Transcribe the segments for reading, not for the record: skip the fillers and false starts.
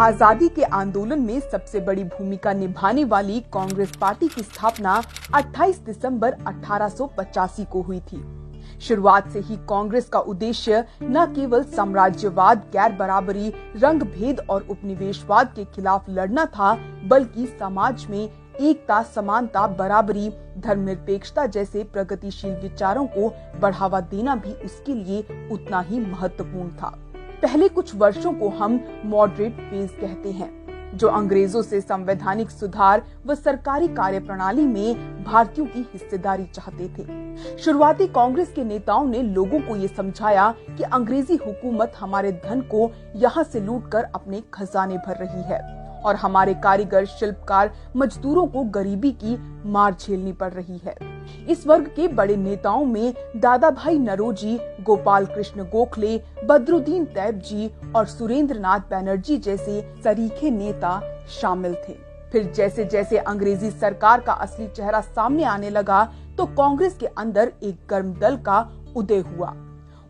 आजादी के आंदोलन में सबसे बड़ी भूमिका निभाने वाली कांग्रेस पार्टी की स्थापना 28 दिसंबर 1885 को हुई थी। शुरुआत से ही कांग्रेस का उद्देश्य न केवल साम्राज्यवाद, गैर बराबरी, रंग भेद और उपनिवेशवाद के खिलाफ लड़ना था, बल्कि समाज में एकता, समानता, बराबरी, धर्मनिरपेक्षता जैसे प्रगतिशील विचारों को बढ़ावा देना भी उसके लिए उतना ही महत्वपूर्ण था। पहले कुछ वर्षों को हम मॉडरेट फेज कहते हैं, जो अंग्रेजों से संवैधानिक सुधार व सरकारी कार्यप्रणाली में भारतीयों की हिस्सेदारी चाहते थे। शुरुआती कांग्रेस के नेताओं ने लोगों को ये समझाया कि अंग्रेजी हुकूमत हमारे धन को यहाँ से लूटकर अपने खजाने भर रही है और हमारे कारीगर, शिल्पकार, मजदूरों को गरीबी की मार झेलनी पड़ रही है। इस वर्ग के बड़े नेताओं में दादा भाई नौरोजी, गोपाल कृष्ण गोखले, बद्रुद्दीन तैयबजी और सुरेंद्र नाथ बैनर्जी जैसे सरीखे नेता शामिल थे। फिर जैसे जैसे अंग्रेजी सरकार का असली चेहरा सामने आने लगा, तो कांग्रेस के अंदर एक गर्म दल का उदय हुआ।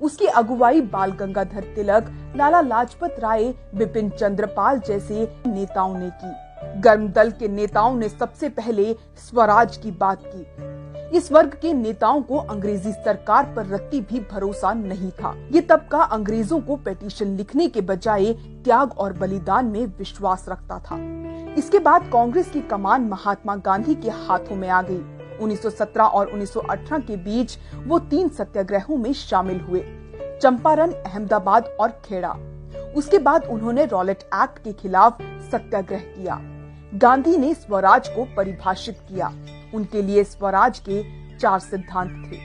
उसकी अगुवाई बाल गंगाधर तिलक, लाला लाजपत राय, बिपिन चंद्र पाल जैसे नेताओं ने की। गर्म दल के नेताओं ने सबसे पहले स्वराज की बात की। इस वर्ग के नेताओं को अंग्रेजी सरकार पर रत्ती भी भरोसा नहीं था। ये तबका अंग्रेजों को पेटिशन लिखने के बजाय त्याग और बलिदान में विश्वास रखता था। इसके बाद कांग्रेस की कमान महात्मा गांधी के हाथों में आ गई। 1917 और 1918 के बीच वो 3 सत्याग्रहों में शामिल हुए, चंपारण, अहमदाबाद और खेड़ा। उसके बाद उन्होंने रॉलेट एक्ट के खिलाफ सत्याग्रह किया। गांधी ने स्वराज को परिभाषित किया। उनके लिए स्वराज के 4 सिद्धांत थे।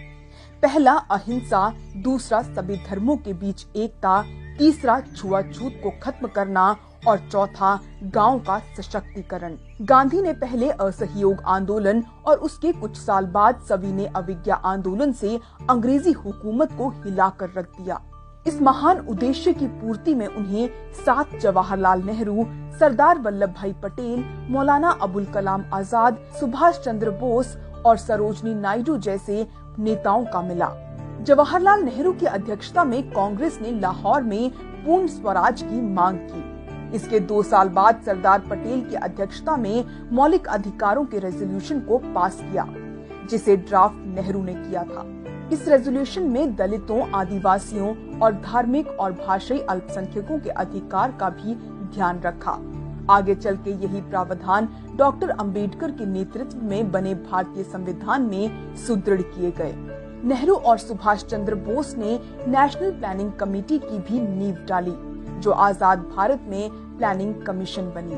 पहला अहिंसा, दूसरा सभी धर्मों के बीच एकता, तीसरा छुआछूत को खत्म करना और चौथा गांव का सशक्तिकरण। गांधी ने पहले असहयोग आंदोलन और उसके कुछ साल बाद सविनय अवज्ञा आंदोलन से अंग्रेजी हुकूमत को हिलाकर रख दिया। इस महान उद्देश्य की पूर्ति में उन्हें साथ जवाहरलाल नेहरू, सरदार वल्लभ भाई पटेल, मौलाना अबुल कलाम आजाद, सुभाष चंद्र बोस और सरोजनी नायडू जैसे नेताओं का मिला। जवाहरलाल नेहरू की अध्यक्षता में कांग्रेस ने लाहौर में पूर्ण स्वराज की मांग की। इसके 2 साल बाद सरदार पटेल की अध्यक्षता में मौलिक अधिकारों के रेजोल्यूशन को पास किया, जिसे ड्राफ्ट नेहरू ने किया था। इस रेजोल्यूशन में दलितों, आदिवासियों और धार्मिक और भाषाई अल्पसंख्यकों के अधिकार का भी ध्यान रखा। आगे चल के यही प्रावधान डॉक्टर अंबेडकर के नेतृत्व में बने भारतीय संविधान में सुदृढ़ किए गए। नेहरू और सुभाष चंद्र बोस ने नेशनल प्लानिंग कमेटी की भी नींव डाली, जो आजाद भारत में प्लानिंग कमीशन बनी।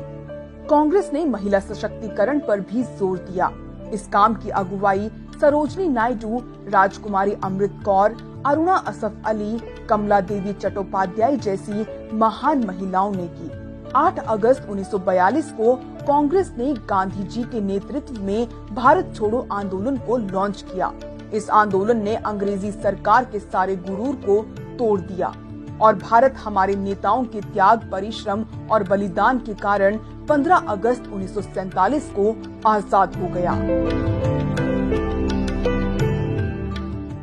कांग्रेस ने महिला सशक्तिकरण पर भी जोर दिया। इस काम की अगुवाई सरोजनी नायडू, राजकुमारी अमृत कौर, अरुणा असफ अली, कमला देवी चट्टोपाध्याय जैसी महान महिलाओं ने की। 8 अगस्त 1942 को कांग्रेस ने गांधी जी के नेतृत्व में भारत छोड़ो आंदोलन को लॉन्च किया। इस आंदोलन ने अंग्रेजी सरकार के सारे गुरूर को तोड़ दिया और भारत हमारे नेताओं के त्याग, परिश्रम और बलिदान के कारण 15 अगस्त 1947 को आजाद हो गया।